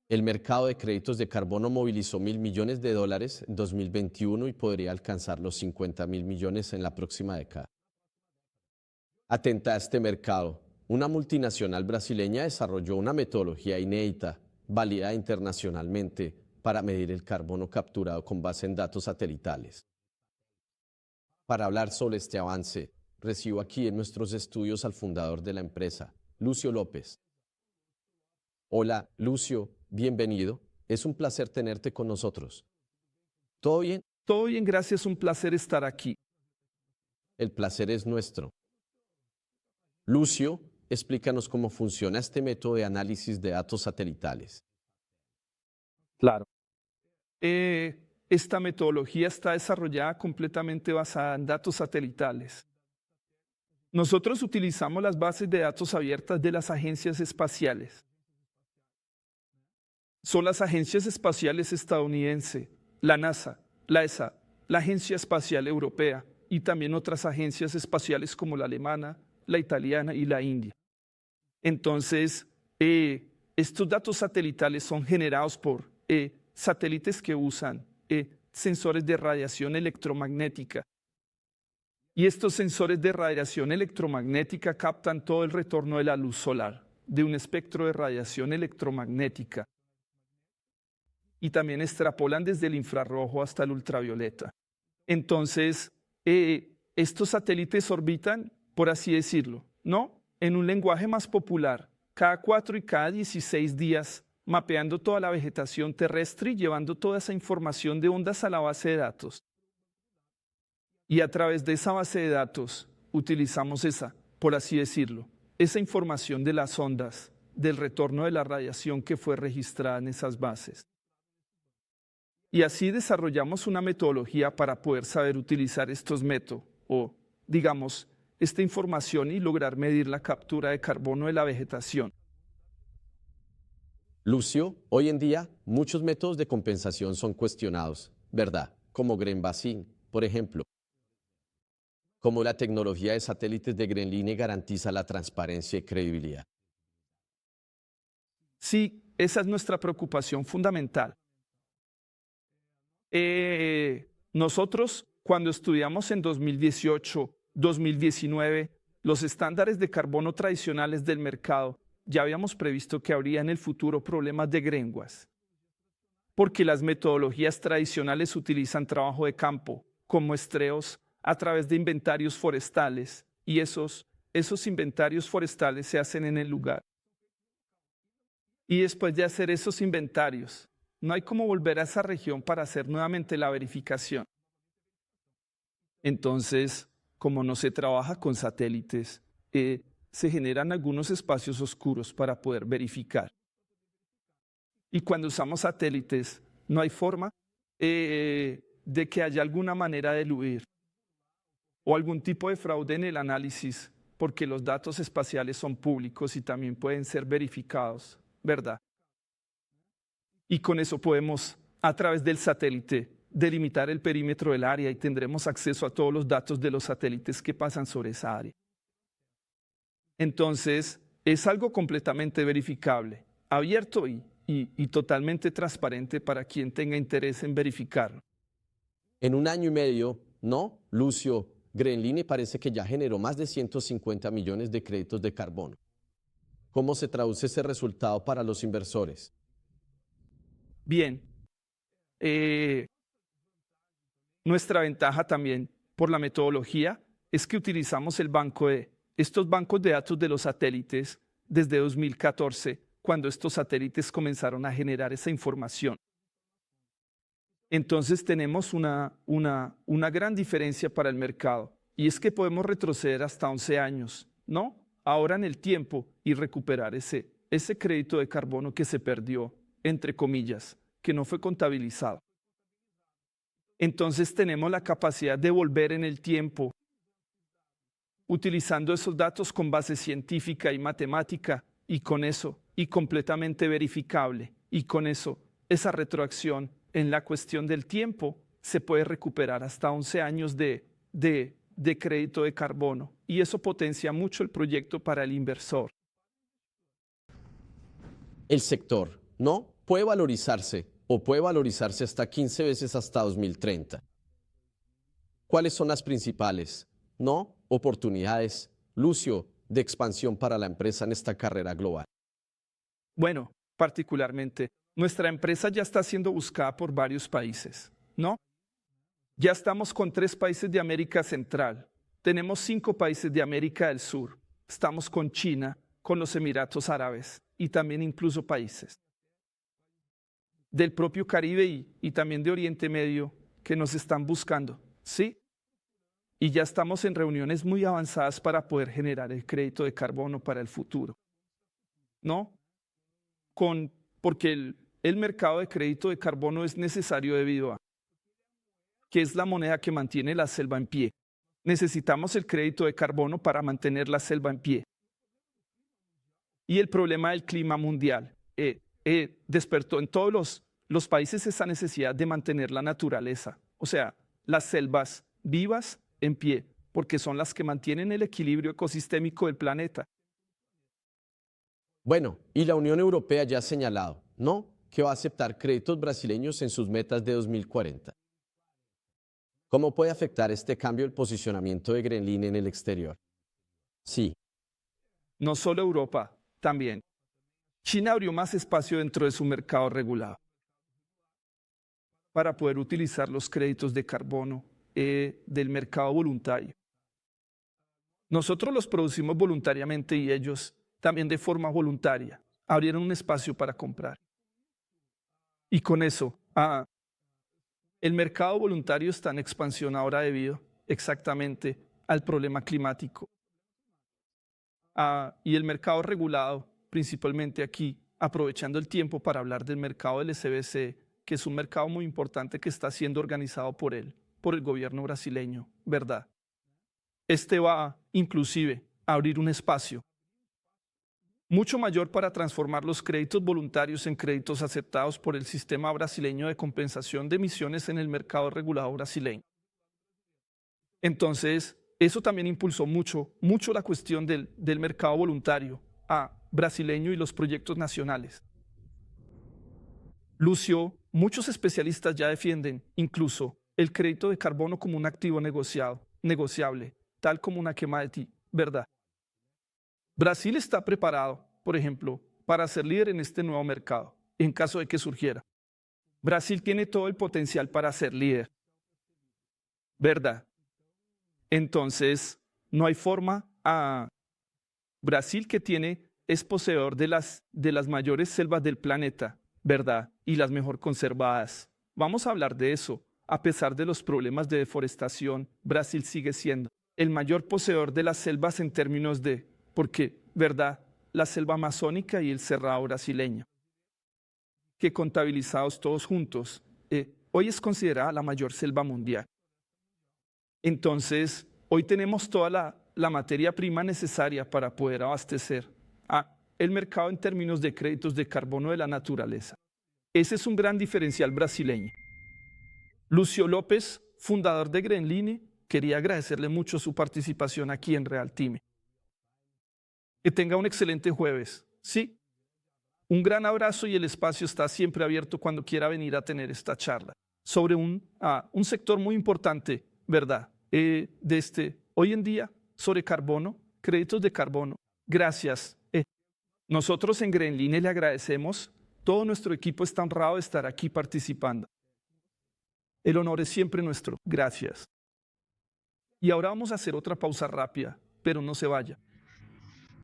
El mercado de créditos de carbono movilizó $1.000 millones en 2021 y podría alcanzar los 50.000 millones en la próxima década. Atenta a este mercado, una multinacional brasileña desarrolló una metodología inédita, válida internacionalmente, para medir el carbono capturado con base en datos satelitales. Para hablar sobre este avance, recibo aquí en nuestros estudios al fundador de la empresa, Lucio López. Hola, Lucio, bienvenido. Es un placer tenerte con nosotros. ¿Todo bien? Todo bien, gracias, un placer estar aquí. El placer es nuestro. Lucio, explícanos cómo funciona este método de análisis de datos satelitales. Claro. Esta metodología está desarrollada completamente basada en datos satelitales. Nosotros utilizamos las bases de datos abiertas de las agencias espaciales. Son las agencias espaciales estadounidenses, la NASA, la ESA, la Agencia Espacial Europea y también otras agencias espaciales como la alemana, la italiana y la india. Entonces, estos datos satelitales son generados por satélites que usan sensores de radiación electromagnética. Y estos sensores de radiación electromagnética captan todo el retorno de la luz solar, de un espectro de radiación electromagnética. Y también extrapolan desde el infrarrojo hasta el ultravioleta. Entonces, estos satélites orbitan, por así decirlo, ¿no? En un lenguaje más popular, cada 4 y cada 16 días, mapeando toda la vegetación terrestre y llevando toda esa información de ondas a la base de datos. Y a través de esa base de datos utilizamos esa, por así decirlo, esa información de las ondas, del retorno de la radiación que fue registrada en esas bases. Y así desarrollamos una metodología para poder saber utilizar estos métodos, o digamos, esta información y lograr medir la captura de carbono de la vegetación. Lucio, hoy en día muchos métodos de compensación son cuestionados, ¿verdad? Como Greenbasin, por ejemplo. Como la tecnología de satélites de Greenline garantiza la transparencia y credibilidad. Sí, esa es nuestra preocupación fundamental. Nosotros, cuando estudiamos en 2018, 2019, los estándares de carbono tradicionales del mercado, ya habíamos previsto que habría en el futuro problemas de greenwash, porque las metodologías tradicionales utilizan trabajo de campo, como muestreos, a través de inventarios forestales, y esos inventarios forestales se hacen en el lugar. Y después de hacer esos inventarios, no hay cómo volver a esa región para hacer nuevamente la verificación. Entonces, como no se trabaja con satélites, se generan algunos espacios oscuros para poder verificar. Y cuando usamos satélites, no hay forma de que haya alguna manera de eludir o algún tipo de fraude en el análisis, porque los datos espaciales son públicos y también pueden ser verificados, ¿verdad? Y con eso podemos, a través del satélite, delimitar el perímetro del área y tendremos acceso a todos los datos de los satélites que pasan sobre esa área. Entonces, es algo completamente verificable, abierto y totalmente transparente para quien tenga interés en verificarlo. En un año y medio, ¿no, Lucio? Greenline parece que ya generó más de 150 millones de créditos de carbono. ¿Cómo se traduce ese resultado para los inversores? Bien, nuestra ventaja también por la metodología es que utilizamos estos bancos de datos de los satélites desde 2014, cuando estos satélites comenzaron a generar esa información. Entonces tenemos una gran diferencia para el mercado, y es que podemos retroceder hasta 11 años, ¿no? Ahora en el tiempo y recuperar ese crédito de carbono que se perdió, entre comillas, que no fue contabilizado. Entonces tenemos la capacidad de volver en el tiempo, utilizando esos datos con base científica y matemática, y con eso, y completamente verificable, y con eso, esa retroacción en la cuestión del tiempo se puede recuperar hasta 11 años de crédito de carbono, y eso potencia mucho el proyecto para el inversor. El sector, ¿no? puede valorizarse o puede valorizarse hasta 15 veces hasta 2030. ¿Cuáles son las principales, no, oportunidades, Lucio, de expansión para la empresa en esta carrera global? Bueno, particularmente, nuestra empresa ya está siendo buscada por varios países, ¿no? Ya estamos con 3 países de América Central, tenemos 5 países de América del Sur, estamos con China, con los Emiratos Árabes y también incluso países del propio Caribe y también de Oriente Medio que nos están buscando, ¿sí? Y ya estamos en reuniones muy avanzadas para poder generar el crédito de carbono para el futuro, ¿no? Porque el mercado de crédito de carbono es necesario debido a que es la moneda que mantiene la selva en pie. Necesitamos el crédito de carbono para mantener la selva en pie. Y el problema del clima mundial despertó en todos los países esa necesidad de mantener la naturaleza, o sea, las selvas vivas en pie, porque son las que mantienen el equilibrio ecosistémico del planeta. Bueno, y la Unión Europea ya ha señalado, ¿no?, que va a aceptar créditos brasileños en sus metas de 2040. ¿Cómo puede afectar este cambio el posicionamiento de Grenlin en el exterior? Sí, No solo Europa, también. China abrió más espacio dentro de su mercado regulado para poder utilizar los créditos de carbono del mercado voluntario. Nosotros los producimos voluntariamente y ellos también de forma voluntaria abrieron un espacio para comprar. Y con eso, el mercado voluntario está en expansión ahora debido exactamente al problema climático. Y el mercado regulado, principalmente aquí, aprovechando el tiempo para hablar del mercado del SBC, que es un mercado muy importante que está siendo organizado por el gobierno brasileño, ¿verdad? Este va, inclusive, a abrir un espacio mucho mayor para transformar los créditos voluntarios en créditos aceptados por el sistema brasileño de compensación de emisiones en el mercado regulado brasileño. Entonces, eso también impulsó mucho la cuestión del mercado voluntario brasileño y los proyectos nacionales. Lucio, muchos especialistas ya defienden incluso el crédito de carbono como un activo negociable, tal como una quema de ti, ¿verdad? Brasil está preparado, por ejemplo, para ser líder en este nuevo mercado, en caso de que surgiera. Brasil tiene todo el potencial para ser líder, ¿verdad? Entonces, no hay forma. Brasil es poseedor de las mayores selvas del planeta, ¿verdad? Y las mejor conservadas. Vamos a hablar de eso. A pesar de los problemas de deforestación, Brasil sigue siendo el mayor poseedor de las selvas en términos porque, ¿verdad? La selva amazónica y el cerrado brasileño, que contabilizados todos juntos, hoy es considerada la mayor selva mundial. Entonces, hoy tenemos toda la materia prima necesaria para poder abastecer el mercado en términos de créditos de carbono de la naturaleza. Ese es un gran diferencial brasileño. Lucio López, fundador de Grenline, quería agradecerle mucho su participación aquí en Realtime. Que tenga un excelente jueves. Sí, un gran abrazo y el espacio está siempre abierto cuando quiera venir a tener esta charla sobre un sector muy importante, ¿verdad? Hoy en día, sobre carbono, créditos de carbono. Gracias. Nosotros en Grenline le agradecemos. Todo nuestro equipo está honrado de estar aquí participando. El honor es siempre nuestro. Gracias. Y ahora vamos a hacer otra pausa rápida, pero no se vaya.